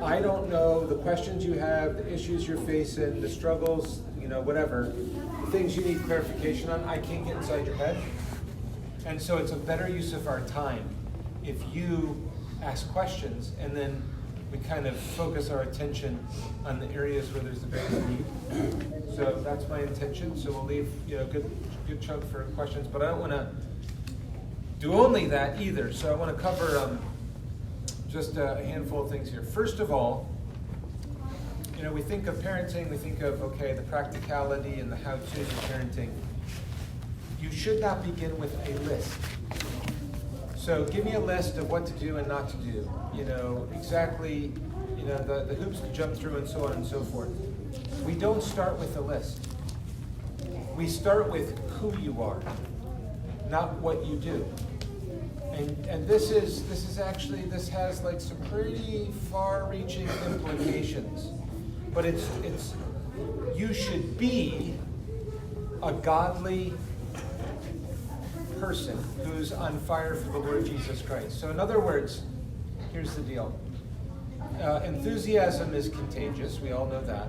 I don't know the questions you have, the issues you're facing, the struggles, whatever, the things you need clarification on. I can't get inside your head. And so it's a better use of our time if you ask questions and then we kind of focus our attention on the areas where there's the biggest need. So that's my intention. So we'll leave a good chunk for questions, but I don't want to do only that either. So I want to cover just a handful of things here. First of all, we think of parenting, we think of, the practicality and the how-to of parenting. You should not begin with a list. So give me a list of what to do and not to do. Exactly, the hoops to jump through and so on and so forth. We don't start with a list. We start with who you are, not what you do. And this has like some pretty far-reaching implications. But it's you should be a godly person who's on fire for the Lord Jesus Christ. So in other words, here's the deal. Enthusiasm is contagious. We all know that.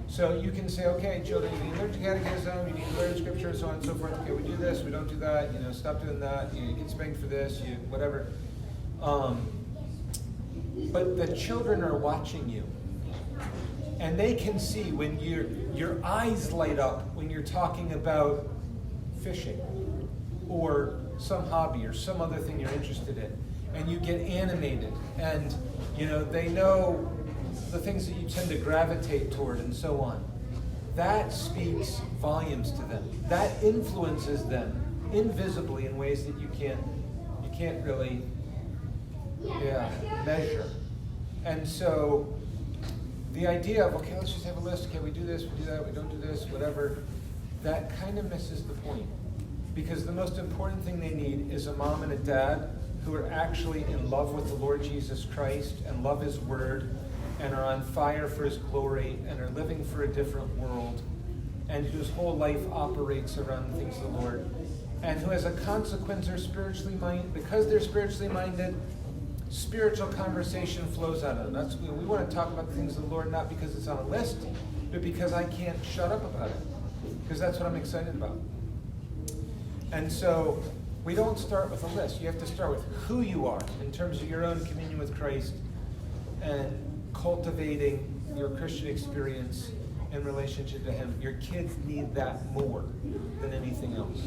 So you can say, okay, children, you need to learn catechism, you need to learn scripture, so on and so forth. Okay, we do this, we don't do that. Stop doing that. You get spanked for this. Whatever. But the children are watching you. And they can see when your eyes light up when you're talking about fishing or some hobby or some other thing you're interested in. And you get animated. And, they know the things that you tend to gravitate toward and so on. That speaks volumes to them. That influences them invisibly in ways that you can't really measure. And so the idea of, okay, let's just have a list. Okay, we do this, we do that, we don't do this, whatever. That kind of misses the point. Because the most important thing they need is a mom and a dad who are actually in love with the Lord Jesus Christ and love His Word and are on fire for His glory and are living for a different world and whose whole life operates around the things of the Lord and who as a consequence are spiritually minded. Because they're spiritually minded, spiritual conversation flows out of them. We want to talk about the things of the Lord not because it's on a list, but because I can't shut up about it. Because that's what I'm excited about. And so we don't start with a list. You have to start with who you are in terms of your own communion with Christ and cultivating your Christian experience in relationship to Him. Your kids need that more than anything else.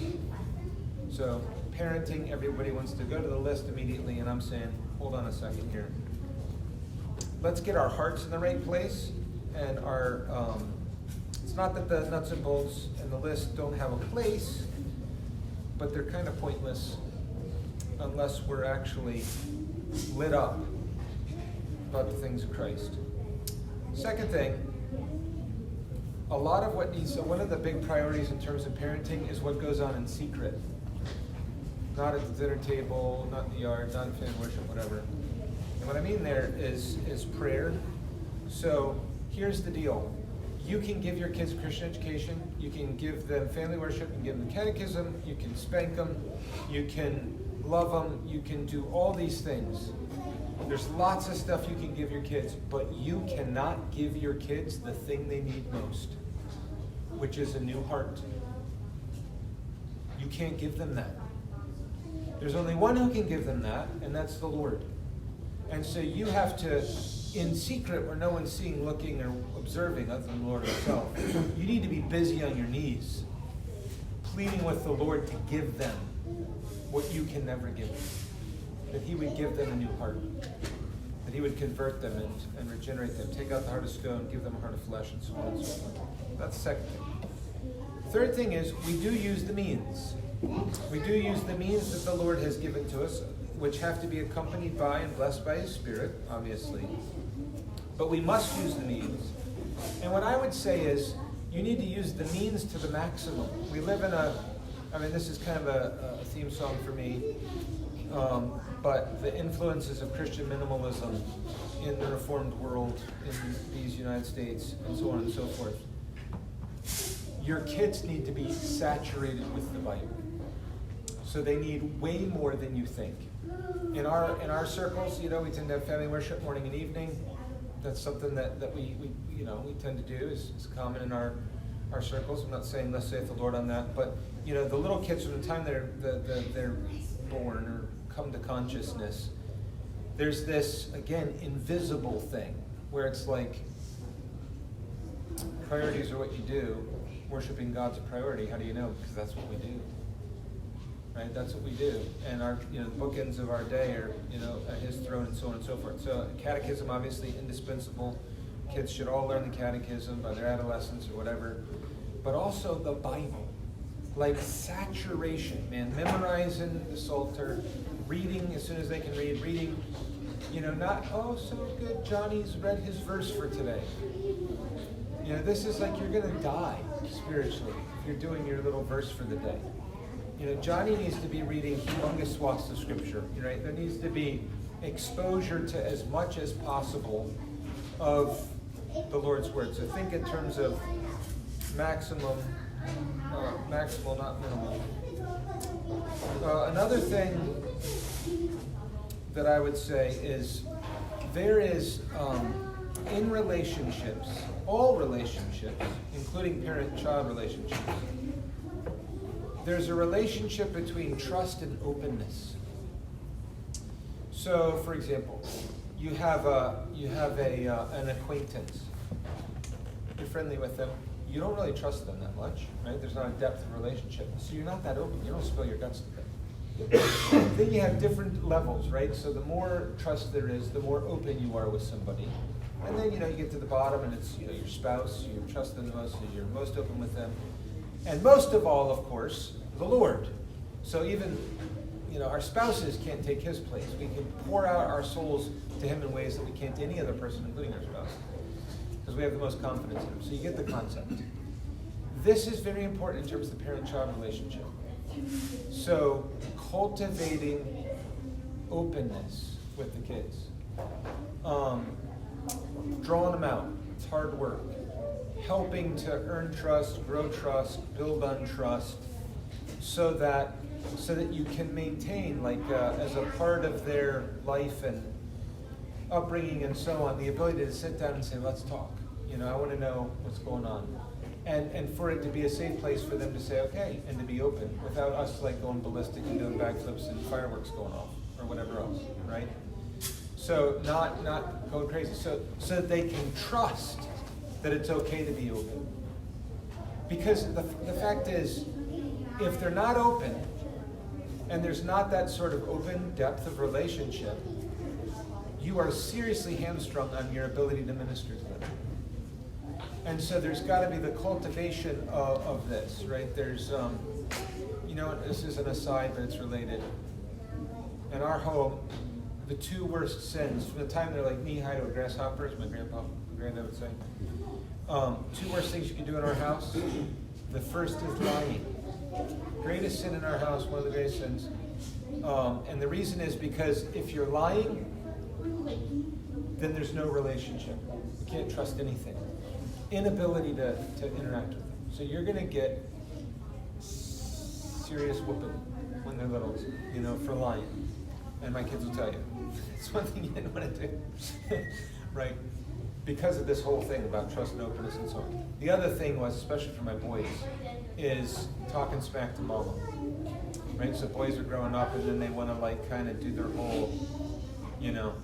So parenting, everybody wants to go to the list immediately, and I'm saying, hold on a second here. Let's get our hearts in the right place, and it's not that the nuts and bolts and the list don't have a place, but they're kind of pointless unless we're actually lit up about the things of Christ. Second thing, a lot of so one of the big priorities in terms of parenting is what goes on in secret. Not at the dinner table, not in the yard, not in family worship, whatever. And what I mean there is prayer. So here's the deal. You can give your kids a Christian education. You can give them family worship. You can give them catechism. You can spank them. You can love them. You can do all these things. There's lots of stuff you can give your kids, but you cannot give your kids the thing they need most, which is a new heart. You can't give them that. There's only one who can give them that, and that's the Lord. And so you have to, in secret where no one's seeing, looking, or observing other than the Lord Himself, you need to be busy on your knees, pleading with the Lord to give them what you can never give them. That He would give them a new heart. That He would convert them and regenerate them. Take out the heart of stone, give them a heart of flesh, and so on and so forth. That's the second thing. Third thing is, we do use the means. We do use the means that the Lord has given to us, which have to be accompanied by and blessed by His Spirit, obviously. But we must use the means. And what I would say is, you need to use the means to the maximum. We live in this is kind of a theme song for me, but the influences of Christian minimalism in the Reformed world, in these United States, and so on and so forth. Your kids need to be saturated with the Bible. So they need way more than you think. In our circles, we tend to have family worship morning and evening. That's something that we tend to do is common in our circles. I'm not saying thus saith the Lord on that, but the little kids from the time they're born or come to consciousness, there's this, again, invisible thing where it's like priorities are what you do. Worshiping God's a priority. How do you know? Because that's what we do. Right? That's what we do. And our the bookends of our day are at His throne and so on and so forth. So catechism, obviously indispensable. Kids should all learn the catechism by their adolescence or whatever. But also the Bible. Like saturation, man. Memorizing the Psalter, reading as soon as they can reading. Not, oh, so good, Johnny's read his verse for today. This is like you're going to die spiritually if you're doing your little verse for the day. Johnny needs to be reading humongous swaths of Scripture, right? There needs to be exposure to as much as possible of the Lord's Word. So think in terms of maximal, not minimal. Another thing that I would say is there is, in relationships, all relationships, including parent-child relationships, there's a relationship between trust and openness. So, for example, you have an acquaintance. You're friendly with them. You don't really trust them that much, right? There's not a depth of relationship, so you're not that open. You don't spill your guts to them. Then you have different levels, right? So the more trust there is, the more open you are with somebody. And then, you get to the bottom and it's, your spouse, you trust them the most, so you're most open with them. And most of all, of course, the Lord. So even, our spouses can't take His place. We can pour out our souls to Him in ways that we can't to any other person, including our spouse, because we have the most confidence in Him. So you get the concept. This is very important in terms of the parent-child relationship. So cultivating openness with the kids. Drawing them out. It's hard work. Helping to earn trust, grow trust, build on trust, so that you can maintain, as a part of their life and upbringing and so on, the ability to sit down and say, let's talk. I want to know what's going on. And for it to be a safe place for them to say, okay, and to be open, without us going ballistic and doing backflips and fireworks going off, or whatever else, right? So not going crazy. So that they can trust that it's okay to be open. Because the fact is, if they're not open, and there's not that sort of open depth of relationship, you are seriously hamstrung on your ability to minister to them. And so there's got to be the cultivation of this, right? There's, this is an aside, but it's related. In our home, the two worst sins, from the time they're knee-high to a grasshopper, as my granddad would say, two worst things you can do in our house. The first is lying. Greatest sin in our house, one of the greatest sins. And the reason is because if you're lying, then there's no relationship. You can't trust anything. Inability to interact with them. So you're going to get serious whooping when they're little, for lying. And my kids will tell you. It's one thing you didn't want to do. Right? Because of this whole thing about trust and openness and so on. The other thing was, especially for my boys, is talking smack to mama. Right? So boys are growing up and then they want to kind of do their whole, you're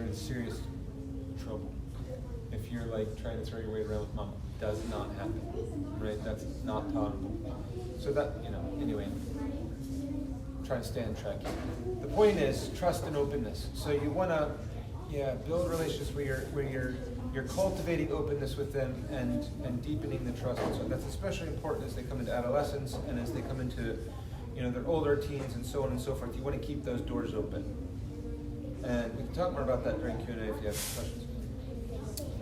in serious trouble. If you're trying to throw your weight around with mama. Does not happen. Right? That's not tolerable. So that, anyway, try to stay on track here. The point is trust and openness. So you want to build relationships where you're cultivating openness with them and deepening the trust. And so that's especially important as they come into adolescence and as they come into their older teens and so on and so forth. You want to keep those doors open. And we can talk more about that during Q&A if you have questions.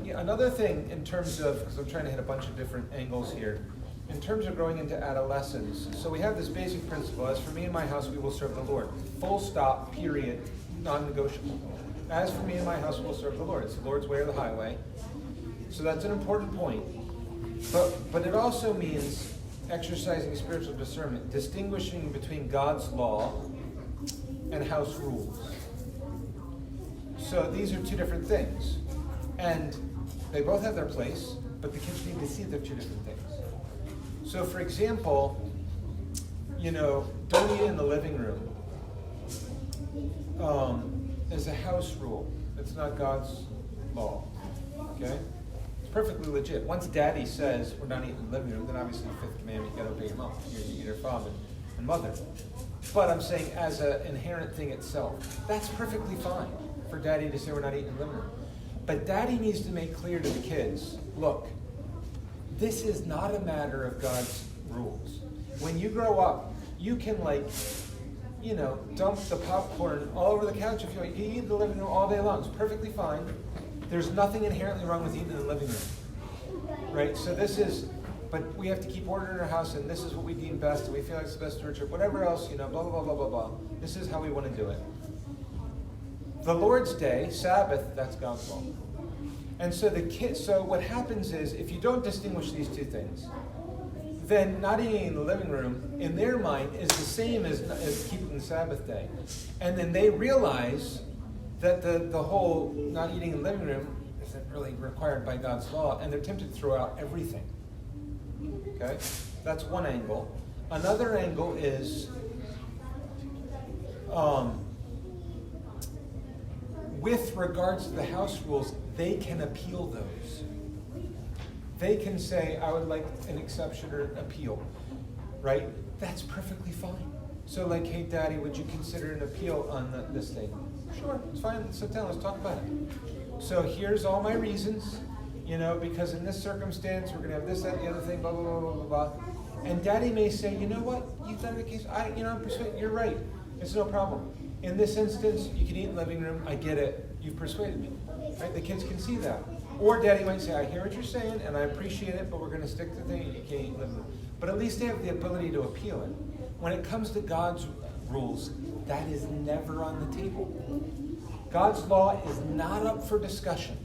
Yeah, another thing in terms of, because I'm trying to hit a bunch of different angles here, in terms of growing into adolescence, so we have this basic principle: as for me and my house, we will serve the Lord. Full stop, period, non-negotiable. As for me and my house, we will serve the Lord. It's the Lord's way or the highway. So that's an important point. But it also means exercising spiritual discernment, distinguishing between God's law and house rules. So these are two different things. And they both have their place, but the kids need to see they're two different things. So for example, don't eat in the living room is a house rule. It's not God's law. Okay? It's perfectly legit. Once daddy says we're not eating in the living room, then obviously the fifth commandment, you gotta obey your mom, your father and mother. But I'm saying as an inherent thing itself, that's perfectly fine for daddy to say we're not eating in the living room. But daddy needs to make clear to the kids, look, this is not a matter of God's rules. When you grow up, you can dump the popcorn all over the couch if you like. You eat in the living room all day long. It's perfectly fine. There's nothing inherently wrong with eating in the living room. Right? So but we have to keep order in our house, and this is what we deem best, and we feel like it's the best stewardship, whatever else, blah, blah, blah, blah, blah, blah. This is how we want to do it. The Lord's Day, Sabbath, that's God's law. And so so what happens is, if you don't distinguish these two things, then not eating in the living room, in their mind, is the same as keeping the Sabbath day. And then they realize that the whole not eating in the living room isn't really required by God's law, and they're tempted to throw out everything. Okay? That's one angle. Another angle is with regards to the house rules, they can appeal those. They can say, I would like an exception or appeal, right? That's perfectly fine. So hey, Daddy, would you consider an appeal on this thing? Sure, it's fine. Let's sit down. Let's talk about it. So here's all my reasons, because in this circumstance, we're going to have this, that, and the other thing, blah, blah, blah, blah, blah, blah. And Daddy may say, you know what? You've done the case. I'm persuaded. You're right. It's no problem. In this instance, you can eat in the living room. I get it. You've persuaded me. Right? The kids can see that. Or Daddy might say, I hear what you're saying, and I appreciate it, but we're going to stick to the thing, and you can't eat in the living room. But at least they have the ability to appeal it. When it comes to God's rules, that is never on the table. God's law is not up for discussion.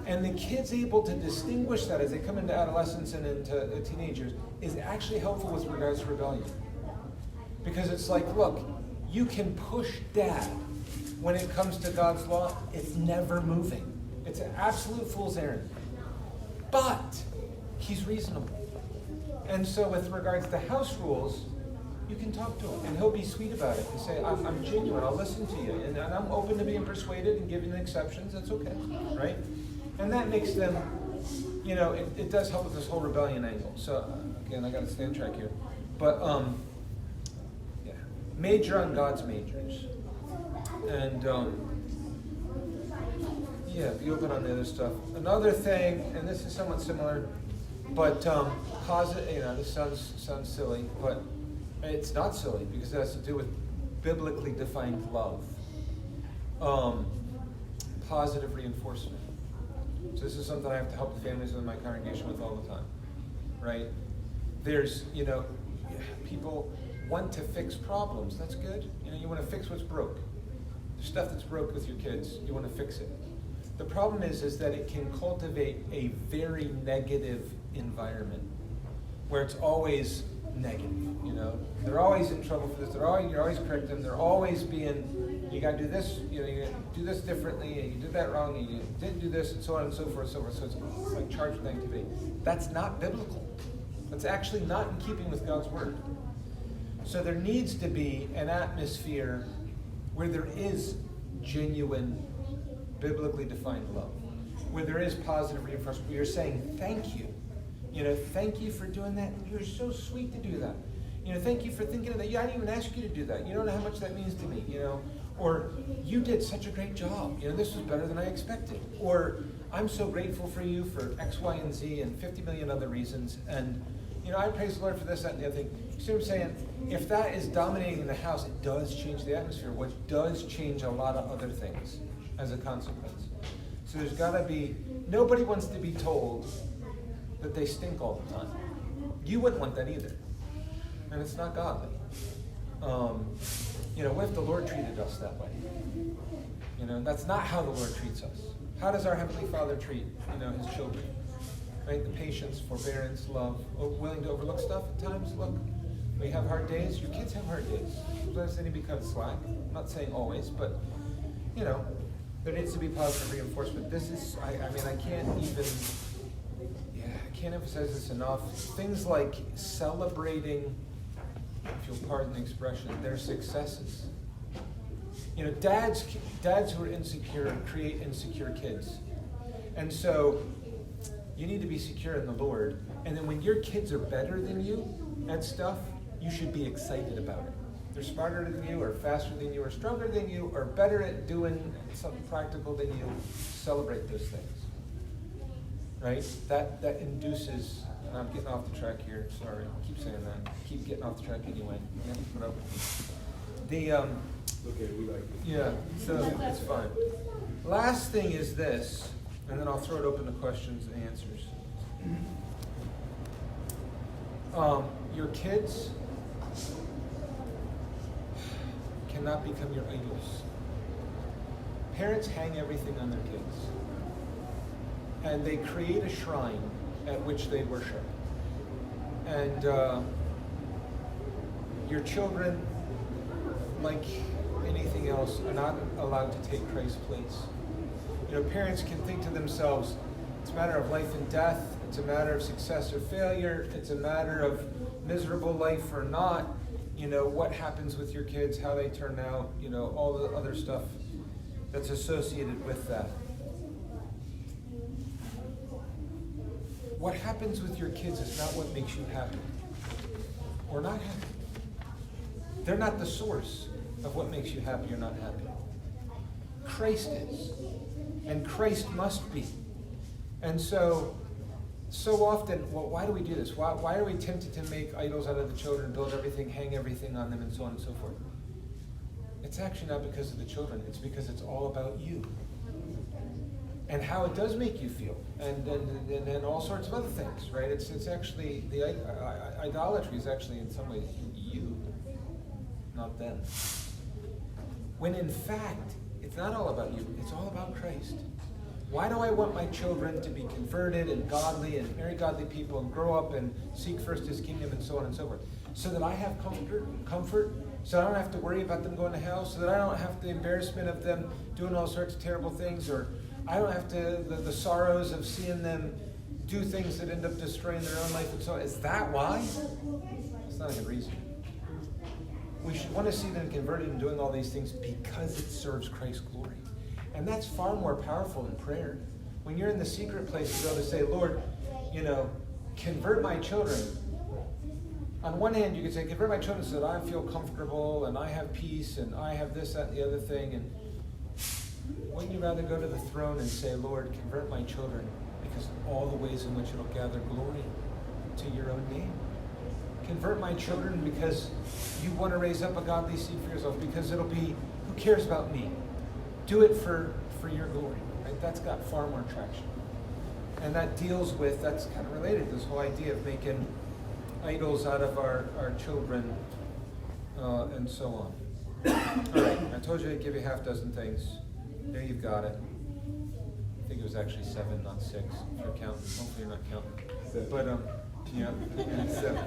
And the kids able to distinguish that as they come into adolescence and into teenagers is actually helpful with regards to rebellion. Because it's look, you can push Dad. When it comes to God's law, it's never moving. It's an absolute fool's errand. But he's reasonable. And so with regards to house rules, you can talk to him, and he'll be sweet about it and say, I'm genuine, I'll listen to you, and I'm open to being persuaded and giving exceptions, that's okay, right? And that makes them, it does help with this whole rebellion angle. So, again, I got to stay on track here. But, major on God's majors. And, be open on the other stuff. Another thing, and this is somewhat similar, but this sounds silly, but it's not silly because it has to do with biblically defined love. Positive reinforcement. So this is something I have to help the families in my congregation with all the time, right? There's, people want to fix problems. That's good. You want to fix what's broke. There's stuff that's broke with your kids. You want to fix it. The problem is that it can cultivate a very negative environment where it's always negative. They're always in trouble for this. You're always correcting them. They're always being, you got to do this. You got to do this differently. And you did that wrong. And you didn't do this, and so on and so forth. So it's like charged with negativity. That's not biblical. That's actually not in keeping with God's word. So there needs to be an atmosphere where there is genuine, biblically defined love, where there is positive reinforcement, where you're saying thank you. Thank you for doing that. You're so sweet to do that. Thank you for thinking of that. I didn't even ask you to do that. You don't know how much that means to me. Or you did such a great job. This was better than I expected. Or I'm so grateful for you for X, Y, and Z and 50 million other reasons. And I praise the Lord for this, that, and the other thing. You see what I'm saying? If that is dominating the house, it does change the atmosphere, which does change a lot of other things as a consequence. So there's got to be, nobody wants to be told that they stink all the time. You wouldn't want that either. And it's not godly. What if the Lord treated us that way? That's not how the Lord treats us. How does our Heavenly Father treat, his children? Right? The patience, forbearance, love, willing to overlook stuff at times. Look, we have hard days. Your kids have hard days. Sometimes they need to be cut slack. I'm not saying always, but, there needs to be positive reinforcement. This is, I mean, I can't emphasize this enough. Things like celebrating, if you'll pardon the expression, their successes. You know, dads who are insecure create insecure kids. And so you need to be secure in the Lord. And then when your kids are better than you at stuff, you should be excited about it. They're smarter than you, or faster than you, or stronger than you, or better at doing something practical than you. Celebrate those things. Right? That induces, and I'm getting off the track here, sorry, I keep saying that. Keep getting off the track anyway. You have to put up with me. Okay, we like it. Yeah, so it's fine. Last thing is this, and then I'll throw it open to questions and answers. Your kids cannot become your idols. Parents hang everything on their kids. And they create a shrine at which they worship. And your children, like anything else, are not allowed to take Christ's place. You know, parents can think to themselves, it's a matter of life and death, it's a matter of success or failure, it's a matter of miserable life or not. You know, what happens with your kids, how they turn out, you know, all the other stuff that's associated with that. What happens with your kids is not what makes you happy or not happy. They're not the source of what makes you happy or not happy. Christ is. And Christ must be. And so often, well, why do we do this? Why are we tempted to make idols out of the children, build everything, hang everything on them, and so on and so forth? It's actually not because of the children. It's because it's all about you. And how it does make you feel. And all sorts of other things, right? It's actually, the idolatry is actually in some ways you, not them. When in fact, it's not all about you, it's all about Christ. Why do I want my children to be converted and godly and marry godly people and grow up and seek first His kingdom and so on and so forth? So that I have comfort, so I don't have to worry about them going to hell, so that I don't have the embarrassment of them doing all sorts of terrible things, or I don't have to, the sorrows of seeing them do things that end up destroying their own life and so on. Is that why? It's not a good reason. We should want to see them converted and doing all these things because it serves Christ's glory. And that's far more powerful than prayer. When you're in the secret place, you go to say, Lord, you know, convert my children. On one hand, you could say, convert my children so that I feel comfortable and I have peace and I have this, that, and the other thing. And wouldn't you rather go to the throne and say, Lord, convert my children because of all the ways in which it'll gather glory to your own name? Convert my children because you want to raise up a godly seed for yourself, because it'll be, who cares about me? Do it for your glory. Right? That's got far more traction. And that deals with, that's kind of related, this whole idea of making idols out of our children and so on. All right, I told you I'd give you half dozen things. There you've got it. I think it was actually 7, not 6, if you're counting. Hopefully you're not counting. 7. But, yeah, 7.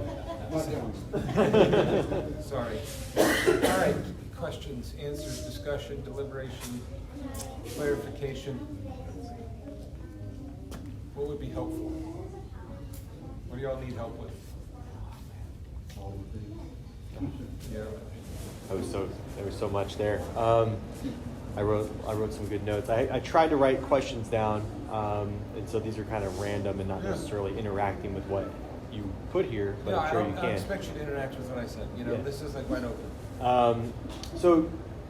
Sorry. All right, questions, answers, discussion, deliberation, clarification. What would be helpful? What do y'all need help with? Yeah. There was so much there. I wrote some good notes. I tried to write questions down, and so these are kind of random and not necessarily interacting with what you put here, but I'm sure you can. I expect you to interact with what I said. You know, yeah. This is like wide open. So,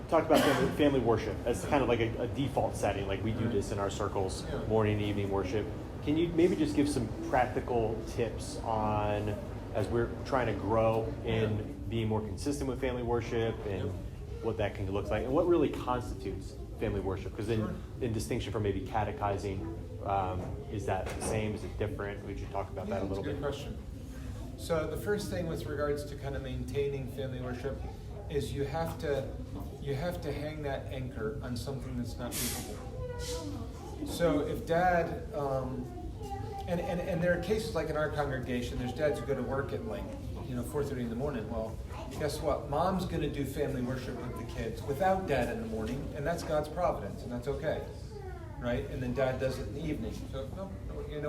talk about family worship as kind of like a default setting, like we do this in our circles, morning and evening worship. Can you maybe just give some practical tips on, as we're trying to grow in being more consistent with family worship and what that can look like, and what really constitutes family worship? Because in distinction from maybe catechizing, is that the same? Is it different? Would you talk about that a little bit? That's a good question. So the first thing with regards to kind of maintaining family worship is you have to hang that anchor on something that's not movable. So if dad, and there are cases like in our congregation, there's dads who go to work at 4:30 in the morning. Well, guess what? Mom's going to do family worship with the kids without dad in the morning, and that's God's providence, and that's okay, right? And then dad does it in the evening. So,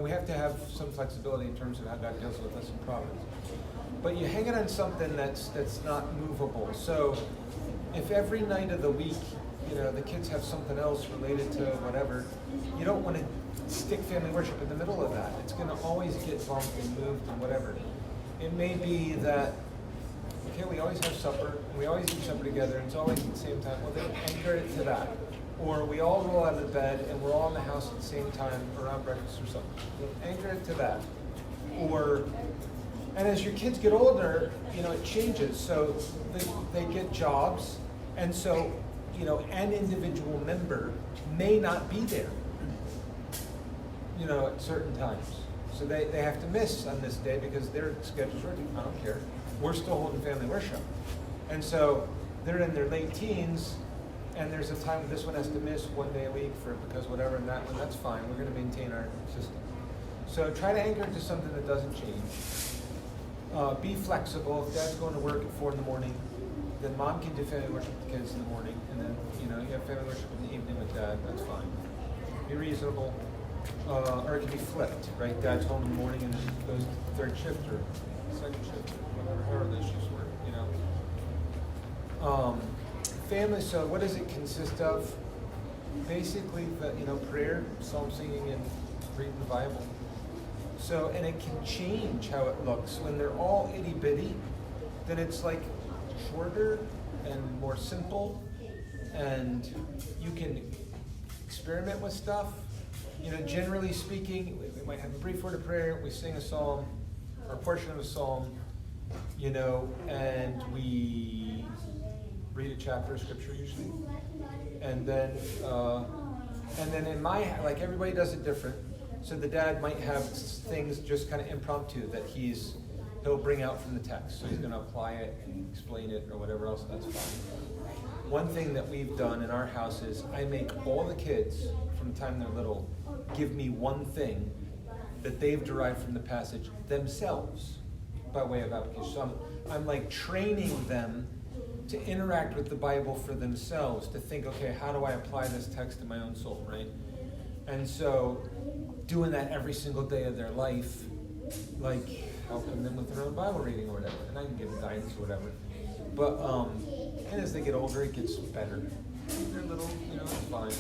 we have to have some flexibility in terms of how God deals with us in providence. But you hang it on something that's not movable. So if every night of the week, the kids have something else related to whatever, you don't want to stick family worship in the middle of that. It's going to always get bumped and moved and whatever. It may be that, okay, we always have supper, and we always eat supper together, and it's always at the same time. Well, then anchor it to that. Or we all roll out of bed, and we're all in the house at the same time around breakfast or something. Anchor it to that. And as your kids get older, it changes. So they get jobs, and so, an individual member may not be there, at certain times. So they have to miss on this day because their schedule's working. I don't care. We're still holding family worship. And so they're in their late teens, and there's a time this one has to miss one day a week because whatever, and that one, that's fine. We're going to maintain our system. So try to anchor it to something that doesn't change. Be flexible. If dad's going to work at 4 in the morning, then mom can do family worship with the kids in the morning, and then you have family worship in the evening with dad. That's fine. Be reasonable, or it can be flipped, right? Dad's home in the morning and then goes to third shift or second shift or whatever, however those shifts work. Family. So what does it consist of? Basically, prayer, psalm singing, and reading the Bible. So, and it can change how it looks. When they're all itty bitty, then it's like shorter and more simple, and you can experiment with stuff. Generally speaking, we might have a brief word of prayer, we sing a psalm, or a portion of a psalm, and we read a chapter of scripture usually. And then in my, like everybody does it different. So the dad might have things just kind of impromptu that he'll bring out from the text. So he's going to apply it and explain it or whatever else, that's fine. One thing that we've done in our house is I make all the kids, from the time they're little, give me one thing that they've derived from the passage themselves by way of application. So I'm like training them to interact with the Bible for themselves, to think, okay, how do I apply this text to my own soul, right? And so doing that every single day of their life, like helping them with their own Bible reading or whatever, and I can give them guidance or whatever. But and as they get older, it gets better. They're little, it's fine.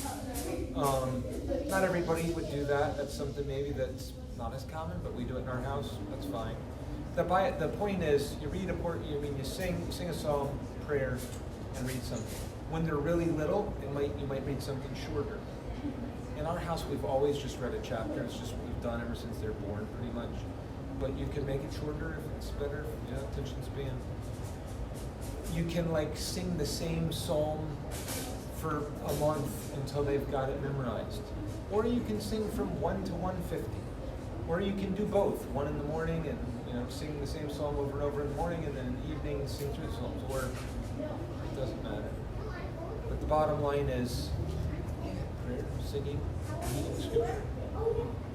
Not everybody would do that. That's something maybe that's not as common, but we do it in our house. That's fine. The point is, you read you sing a psalm, prayer, and read something. When they're really little, you might read something shorter. In our house, we've always just read a chapter. It's just what we've done ever since they're born, pretty much. But you can make it shorter if it's better. Attention span. You can sing the same psalm for a month until they've got it memorized. Or you can sing from 1 to 150. Or you can do both. One in the morning and sing the same psalm over and over in the morning, and then in the evening sing 3 psalms. Or it doesn't matter. But the bottom line is prayer, singing, reading scripture.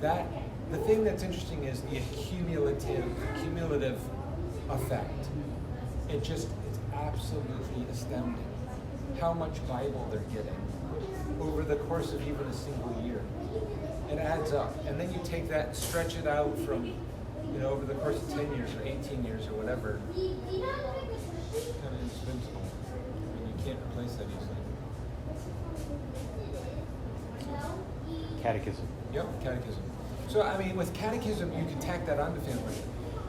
The thing that's interesting is the cumulative effect. It's absolutely astounding how much Bible they're getting over the course of even a single year. It adds up. And then you take that and stretch it out from, over the course of 10 years or 18 years or whatever. It's kind of invincible. You can't replace that easily. Catechism. Yep, catechism. So, with catechism, you can tack that onto family worship.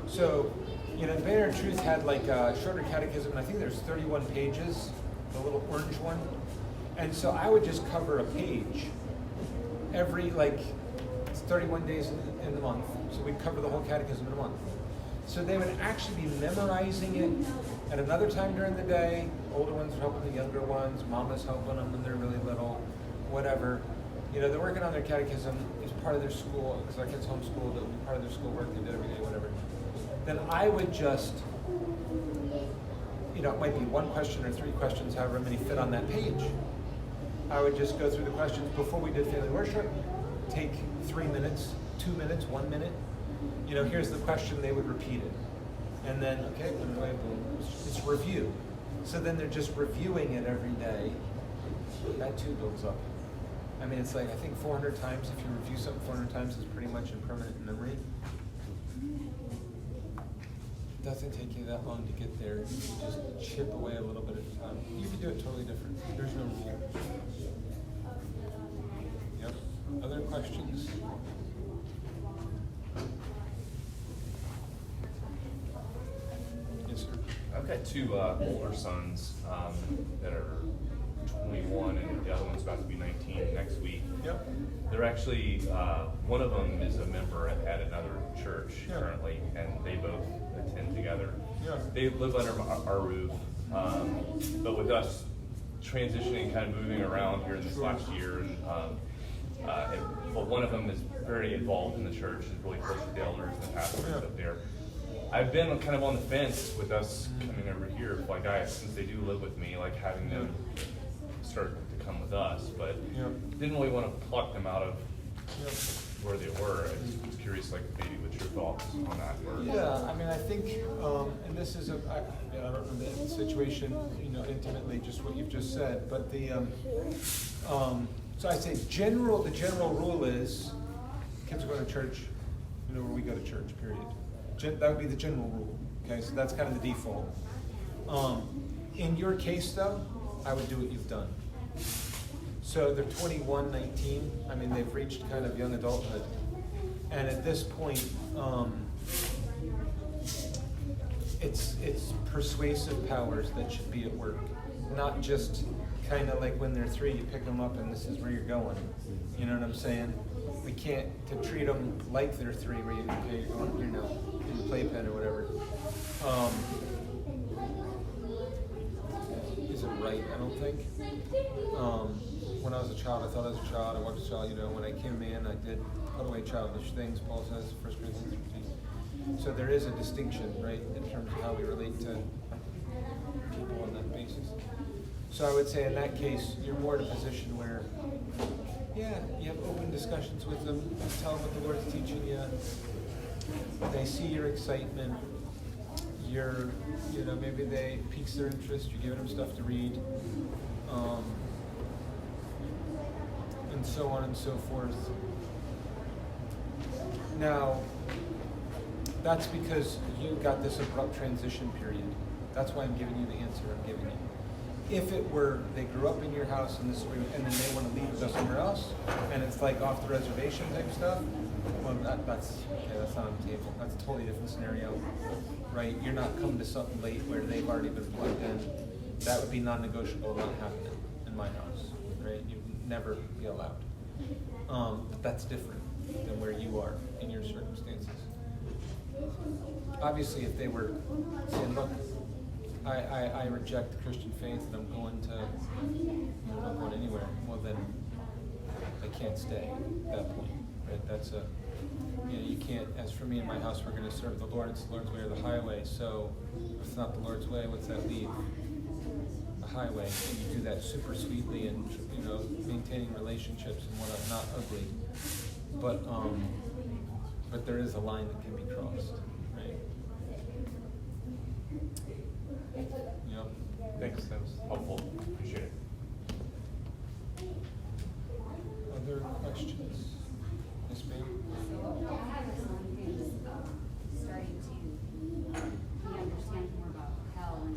So, the Banner of Truth had a shorter catechism, and I think there's 31 pages, the little orange one. And so I would just cover a page every, it's 31 days in the month. So we'd cover the whole catechism in a month. So they would actually be memorizing it at another time during the day. Older ones are helping the younger ones. Mama's helping them when they're really little, whatever. They're working on their catechism. It's part of their school, because our kids homeschooled. It would be part of their schoolwork. They did every day, whatever. Then I would just, it might be 1 question or 3 questions, however many fit on that page. I would just go through the questions before we did family worship, take 3 minutes, 2 minutes, 1 minute. Here's the question, they would repeat it. And then, okay, put it away, boom. It's review. So then they're just reviewing it every day. That too builds up. I mean, it's like, I think 400 times, if you review something 400 times, it's pretty much in permanent memory. It doesn't take you that long to get there. You just chip away a little bit at a time. You can do it totally different. There's no rule. Yep. Other questions? Yes, sir. I've got two older sons that are 21, and the other one's about to be 19 next week. Yep. They're actually, one of them is a member at another church currently, and they both attend together. Yeah. They live under our roof, but with us transitioning, kind of moving around here in this last year, and but one of them is very involved in the church, is really close to the elders and the pastors up there. I've been kind of on the fence with us coming over here, like since they do live with me, like having them start to come with us, but didn't really want to pluck them out of where they were. I was curious, like maybe what's your thoughts on that? Yeah, I mean, I think, and this is I don't know the situation, intimately, just what you've just said, but so I say the general rule is kids are going to church, where we go to church, period. That would be the general rule, okay? So that's kind of the default. In your case, though, I would do what you've done. So they're 21, 19. I mean, they've reached kind of young adulthood. And at this point, it's persuasive powers that should be at work, not just kind of like when they're 3, you pick them up and this is where you're going. You know what I'm saying? We can't to treat them like they're 3, where you're going, in the playpen or whatever. Isn't right, I don't think. When I was a child, I thought as a child, I was a child, when I came in, I did put away childish things, Paul says, 1 Corinthians 15. So there is a distinction, right, in terms of how we relate to people on that basis. So I would say in that case, you're more in a position where, you have open discussions with them, tell them what the Lord's teaching you, they see your excitement, maybe they piques their interest, you're giving them stuff to read, and so on and so forth. Now, that's because you got this abrupt transition period. That's why I'm giving you the answer I'm giving you. If it were, they grew up in your house and then they want to leave and go somewhere else, and it's like off the reservation type stuff, well, that's not on the table. That's a totally different scenario, right? You're not coming to something late where they've already been plugged in. That would be non-negotiable, not happening in my house, right? You'd never be allowed. But that's different than where you are in your circumstances. Obviously, if they were saying, look, I reject the Christian faith and I'm going to, I'm not going anywhere, well then, they can't stay at that point, right? That's you can't, as for me and my house, we're going to serve the Lord. It's the Lord's way or the highway. So if it's not the Lord's way, what's that leave? The highway. And you do that super sweetly and, maintaining relationships and whatnot, not ugly. But there is a line that can be crossed, right? Yep. Thanks, that was helpful. Appreciate it. Other questions? Yes, ma'am? Starting to understand more about hell and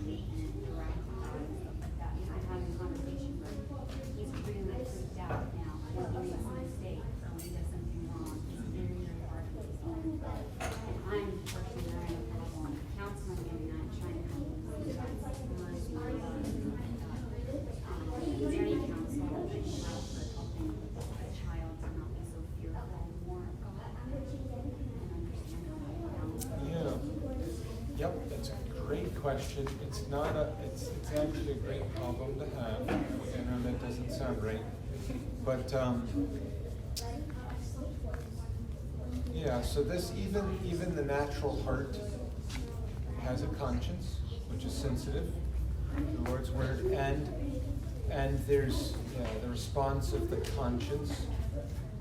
around and stuff like that. I'm having a conversation, but he's pretty much freaked out now. He makes a mistake or he does something wrong. It's very, very hard to resolve. And I'm personally having a problem counseling him and not trying to help him with mercy and love and stuff like that. Is there any counsel that you have for helping a child to not be so fearful more of God and understand how to balance? Yeah. Yep, that's a great question. It's actually a great problem to have. I know that doesn't sound right. But so this even the natural heart has a conscience, which is sensitive, the Lord's word, and there's the response of the conscience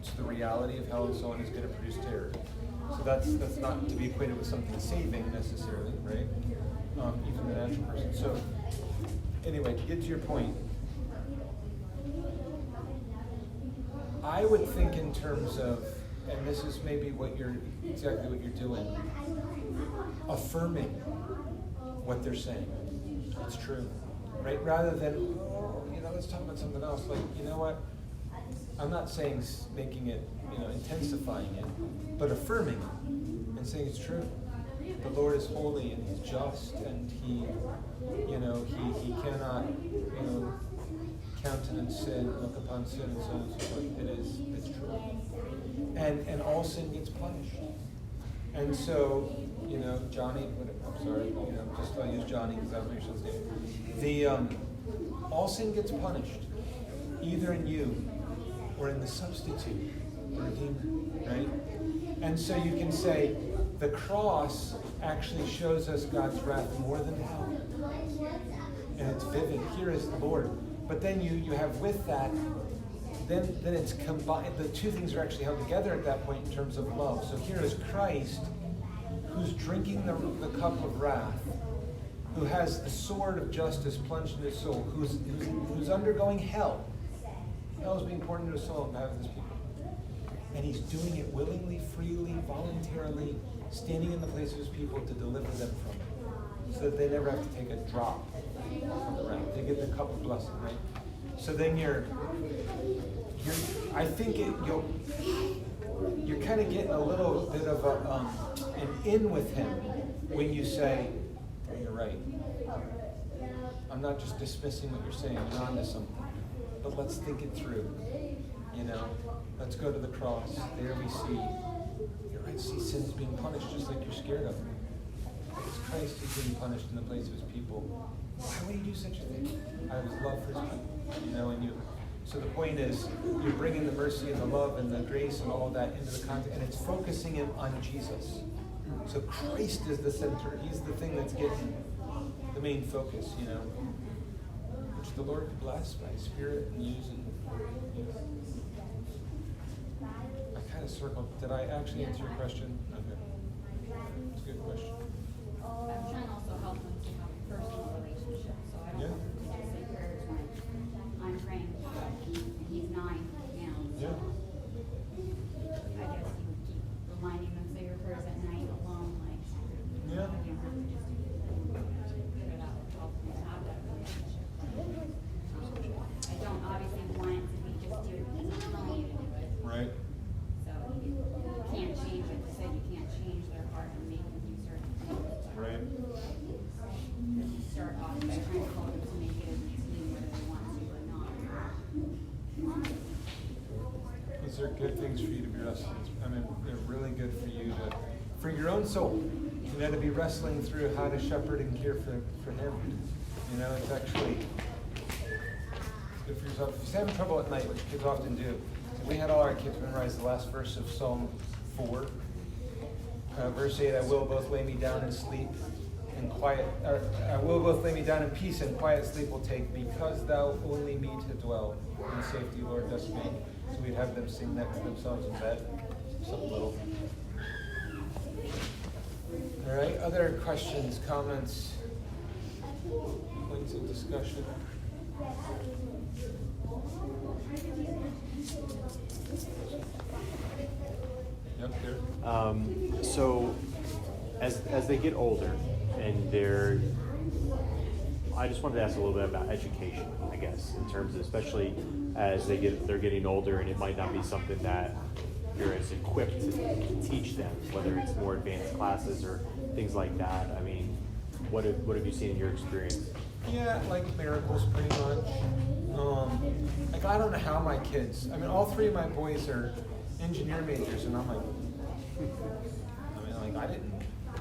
it's the reality of hell and so on is going to produce terror. So that's not to be equated with something saving necessarily, right? Even the natural person. So anyway, to get to your point, I would think in terms of, and this is maybe exactly what you're doing, affirming what they're saying. It's true, right? Rather than, let's talk about something else. Like, you know what? I'm not saying making it, intensifying it, but affirming it and saying it's true. The Lord is holy and He's just, and He cannot, countenance sin, look upon sin, and so on and so forth. It's true. And all sin gets punished. And so, Johnny, I'm sorry, just I'll use Johnny because that's my son's name. All sin gets punished, either in you or in the substitute, the Redeemer, right? And so you can say, the cross actually shows us God's wrath more than hell. And it's vivid. Here is the Lord. But then you have with that, then it's combined. The two things are actually held together at that point in terms of love. So here is Christ, who's drinking the cup of wrath, who has the sword of justice plunged in his soul, who's undergoing hell. Hell is being poured into his soul on behalf of his people. And he's doing it willingly, freely, voluntarily, standing in the place of his people to deliver them from it, so that they never have to take a drop from the wrath. They get the cup of blessing, right? So then you're kind of getting a little bit of an in with him when you say, oh, you're right. I'm not just dismissing what you're saying. You're onto something. But let's think it through. Let's go to the cross. There we see, you're right, see sin's being punished just like you're scared of. It's Christ who's being punished in the place of his people. Why would he do such a thing? Out of his love for his people, and you. So the point is, you're bringing the mercy and the love and the grace and all of that into the context, and it's focusing it on Jesus. So Christ is the center. He's the thing that's getting the main focus, which the Lord could bless by His Spirit and use. I kind of circled. Did I actually answer your question? Okay. It's a good question. I'm trying to also help them to have a personal relationship, so I don't have to just say prayers when I'm praying for him, and he's 9 now. Yeah. I guess you would keep reminding them, say your prayers at night alone, like, Yeah. you don't have to just put it out, help them to have that relationship. I don't obviously want it to be just do it because I'm telling you to do it. Right. So you can't change, like you said, you can't change their heart and make them do certain things. Right. Because you start off by trying to call them to make it as easy whether they want to or not. These are good things for you to be wrestling. They're really good for you for your own soul. To be wrestling through how to shepherd and care for him. It's actually good for yourself. If you're having trouble at night, which kids often do, we had all our kids memorize the last verse of Psalm 4. Verse 8, I will both lay me down and sleep in quiet, or I will both lay me down in peace and quiet sleep will take, because thou only me to dwell in safety, Lord, dost make. So we'd have them sing that to themselves in bed. Something little. All right, other questions, comments, points of discussion? Yep, there. So as they get older and I just wanted to ask a little bit about education, I guess, in terms of, especially as they're getting older, and it might not be something that you're as equipped to teach them, whether it's more advanced classes or things like that. I mean, what have you seen in your experience? Yeah, like miracles pretty much. I don't know how my kids, all 3 of my boys are engineer majors, and I'm like,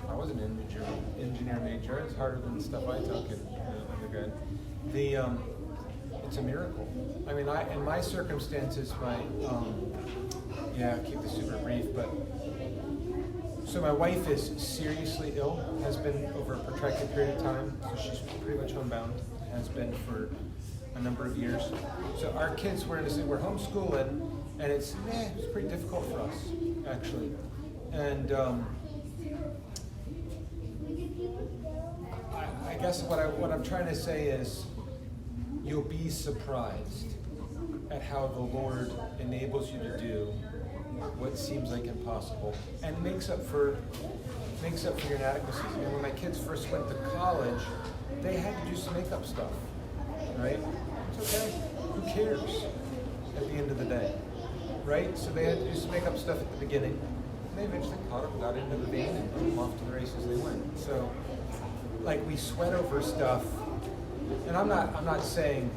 I wasn't an engineer major. It's harder than the stuff I took in undergrad. It's a miracle. In my circumstances, keep this super brief, but so my wife is seriously ill, has been over a protracted period of time, so she's pretty much homebound, has been for a number of years. So our kids we're homeschooling, And it's pretty difficult for us, actually. And I guess what I'm trying to say is, you'll be surprised at how the Lord enables you to do what seems like impossible, and makes up for your inadequacies. I mean, when my kids first went to college, they had to do some makeup stuff, right? It's okay. Who cares at the end of the day, right? So they had to do some makeup stuff at the beginning, and they eventually caught up, got into the vein, and boom, off to the races they went. So, like, we sweat over stuff, and I'm not saying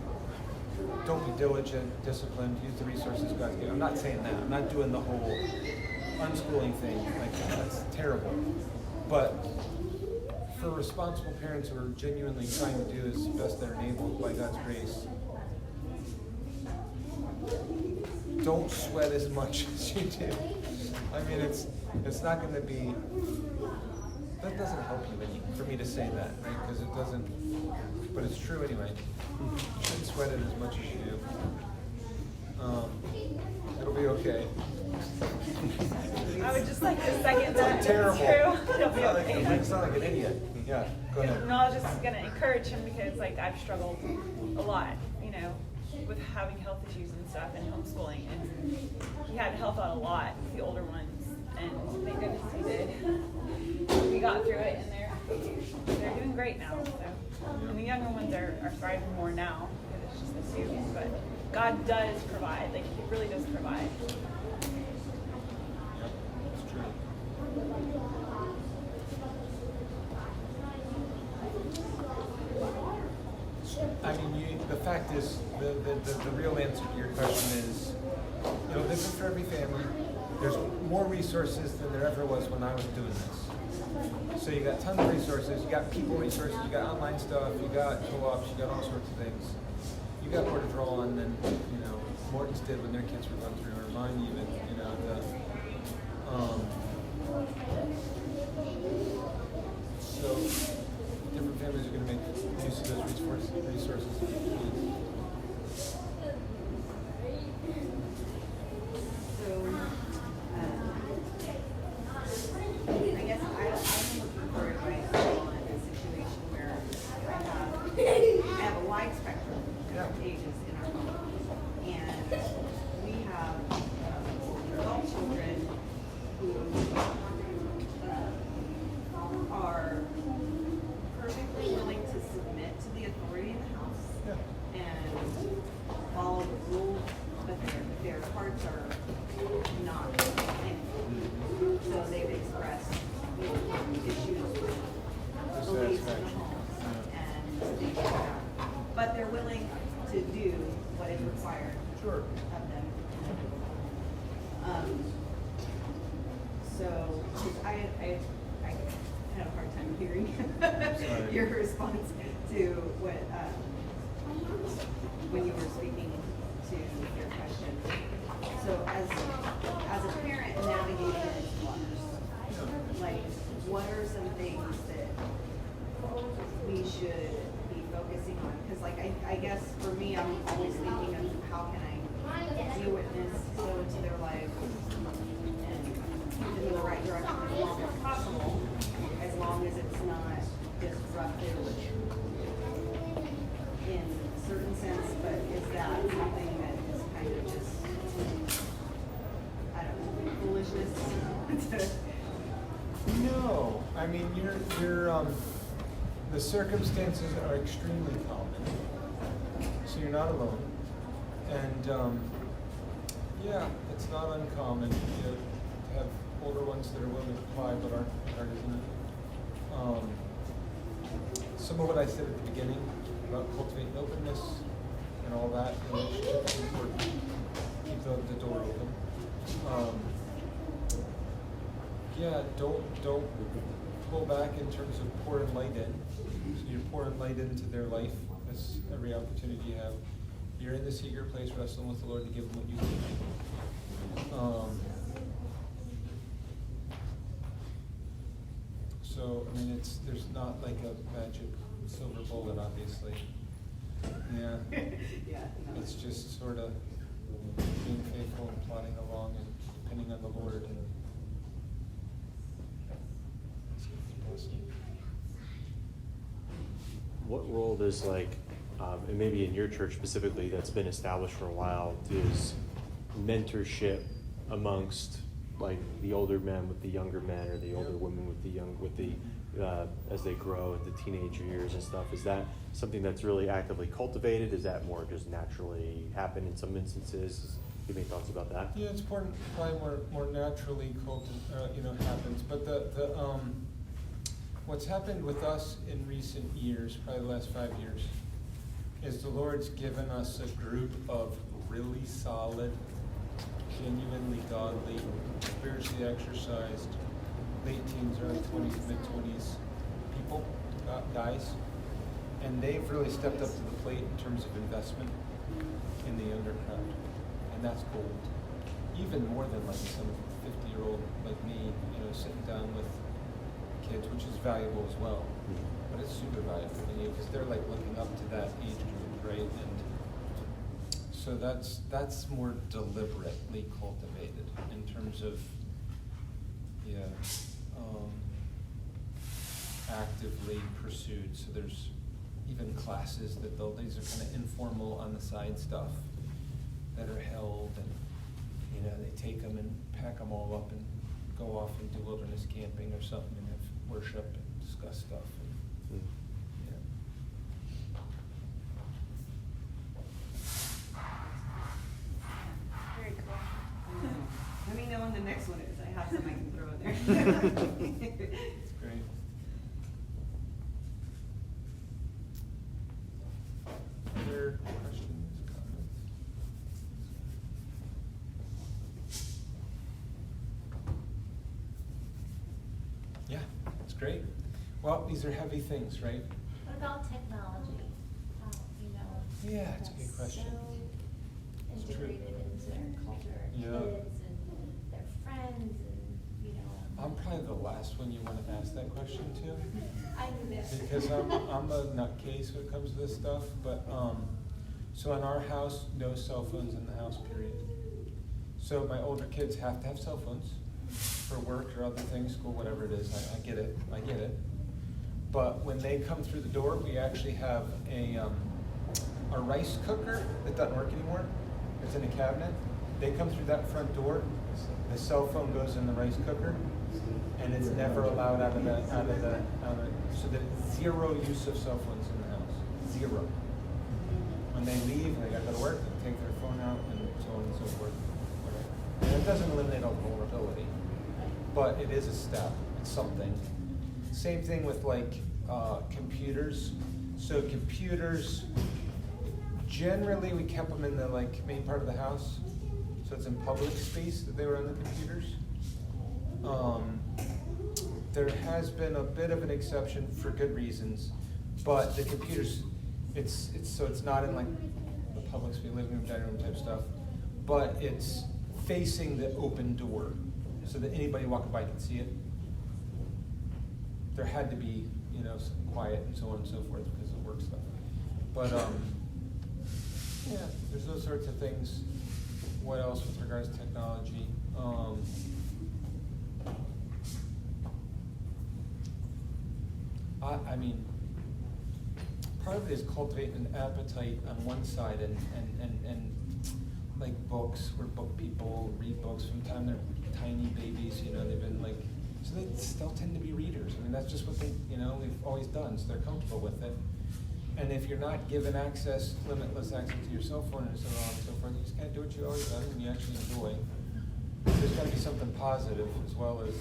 don't be diligent, disciplined, use the resources God's given. I'm not saying that. I'm not doing the whole unschooling thing. Like, that's terrible. But for responsible parents who are genuinely trying to do as best they're enabled by God's grace, don't sweat as much as you do. I mean, it's not going to be. That doesn't help you any, for me to say that, right? Because it doesn't. But it's true anyway. You shouldn't sweat it as much as you do. It'll be okay. I would just like to second that. It's terrible. It's true. It'll be okay. It's not like an idiot. Yeah, go ahead. No, I was just gonna encourage him because like I've struggled a lot, you know, with having health issues and stuff and homeschooling, and he had to help out a lot with the older ones, and thank goodness he did. We got through it, and they're doing great now. So, and the younger ones are thriving more now because it's just the students, but God does provide. Like He really does provide. Yep, it's true. I mean, the fact is, the real answer to your question is, this is for every family. There's more resources than there ever was when I was doing this. So you got tons of resources, you got people resources, you got online stuff, you got co-ops, you got all sorts of things. You got more to draw on than, Morton's did when their kids were going through, or mine even, so different families are going to make use of those resources. I guess I'm looking for advice on a situation where I have a wide spectrum of ages in our home, and we have adult children who are perfectly willing to submit to the authority in the house and follow the rules, but their hearts are not in it. So they've expressed issues with beliefs in the home and things like that. But they're willing to do what is required Sure. of them. So, 'cause I had a hard time hearing Sorry. your response to what, when you were speaking to your question. So as a parent navigating these waters, like, what are some things that we should be focusing on? Because, like, I guess for me, I'm always thinking of how can I be a witness, sow into their life, and keep them in the right direction as long as possible, as long as it's not disruptive in a certain sense. But is that something that is kind of just, I don't know, foolishness? No, I mean, the circumstances are extremely common, so you're not alone. And it's not uncommon to have older ones that are willing to apply but aren't partisan. Some of what I said at the beginning about cultivating openness and all that, relationships is important. Keep the door open. Don't pull back in terms of pouring light in. So you're pouring light into their life. That's every opportunity you have. You're in the secret place wrestling with the Lord to give them what you need. So, I mean, there's not like a magic silver bullet, obviously. Yeah. Yeah. No. It's just sort of being faithful and plodding along and depending on the Lord. And What role does and maybe in your church specifically that's been established for a while, is mentorship amongst the older men with the younger men, or the older women with the as they grow into teenager years and stuff? Is that something that's really actively cultivated? Is that more just naturally happen in some instances? Do you have any thoughts about that? Yeah, it's probably more naturally happens. But the what's happened with us in recent years, probably the last 5 years, is the Lord's given us a group of really solid, genuinely godly, spiritually exercised, late teens, early 20s, mid-20s people, guys. And they've really stepped up to the plate in terms of investment in the younger crowd. And that's gold. Even more than some 50-year-old like me, sitting down with kids, which is valuable as well. But it's super valuable because they're looking up to that age group, right? And so that's more deliberately cultivated in terms of actively pursued. So there's even classes that these are kind of informal on the side stuff that are held, and they take them and pack them all up and go off and do wilderness camping or something and have worship and discuss stuff. And, Very cool. Let me know when the next one is. I have some I can throw in there. It's great. Other questions, comments? Yeah, that's great. Well, these are heavy things, right? What about technology? How, Yeah, it's a good that's question. So It's true. integrated into their culture, Yeah. kids and their friends, and I'm probably the last one you want to ask that question to, I knew that. because I'm a nutcase when it comes to this stuff. But so in our house, no cell phones in the house, period. So my older kids have to have cell phones for work or other things, school, whatever it is. I get it. But when they come through the door, we actually have a rice cooker that doesn't work anymore. It's in a cabinet. They come through that front door. The cell phone goes in the rice cooker, and it's never allowed out of it. So that zero use of cell phones in the house. Zero. When they leave and they got to go to work, they take their phone out and so on and so forth. Whatever. And it doesn't eliminate all vulnerability, but it is a step. It's something. Same thing with computers. So computers, generally we kept them in the main part of the house. So it's in public space that they were on the computers. There has been a bit of an exception for good reasons, but the computers, it's not in the public space, living room, dining room type stuff, but it's facing the open door so that anybody walking by can see it. There had to be, quiet and so on and so forth because of work stuff. But yeah, there's those sorts of things. What else with regards to technology? I mean, part of it is cultivating an appetite on one side and books. We're book people, read books from the time they're tiny babies. They've been so they still tend to be readers. I mean, that's just what they, we've always done. So they're comfortable with it. And if you're not given limitless access to your cell phone and so on and so forth, you just can't do what you always done and you actually enjoy. There's got to be something positive as well as,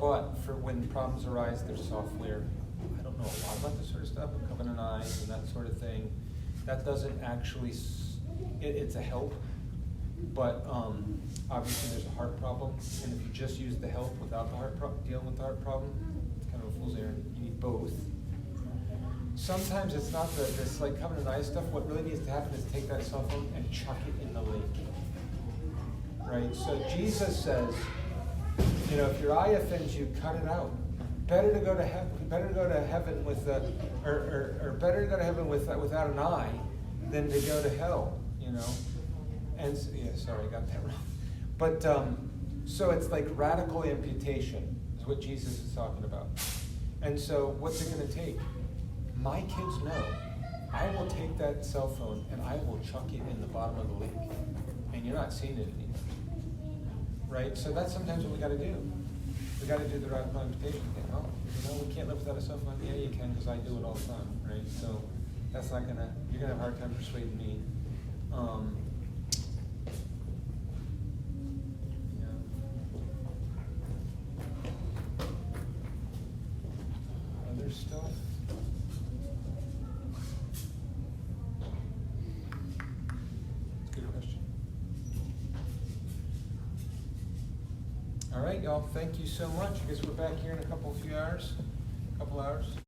but for when problems arise, there's software. I don't know a lot about this sort of stuff, but Covenant Eyes and that sort of thing. That doesn't actually, it's a help. But obviously there's a heart problem, and if you just use the help without the heart dealing with the heart problem, it's kind of a fool's errand. You need both. Sometimes it's not this Covenant Eyes stuff. What really needs to happen is take that cell phone and chuck it in the lake. Right? So Jesus says, if your eye offends you, cut it out. better to go to heaven with or better to go to heaven without an eye than to go to hell, you know. And yeah, sorry, I got that wrong. But so it's like radical amputation is what Jesus is talking about. And so what's it going to take? My kids know I will take that cell phone and I will chuck it in the bottom of the lake, and you're not seeing it anymore. Right? So that's sometimes what we got to do. We got to do the radical amputation thing. Oh, you know, we can't live without a cell phone. Yeah, you can, because I do it all the time, right? So that's not gonna. You're gonna have a hard time persuading me. Yeah. Other stuff. Good question. All right, y'all. Thank you so much. I guess we're back here in a couple hours.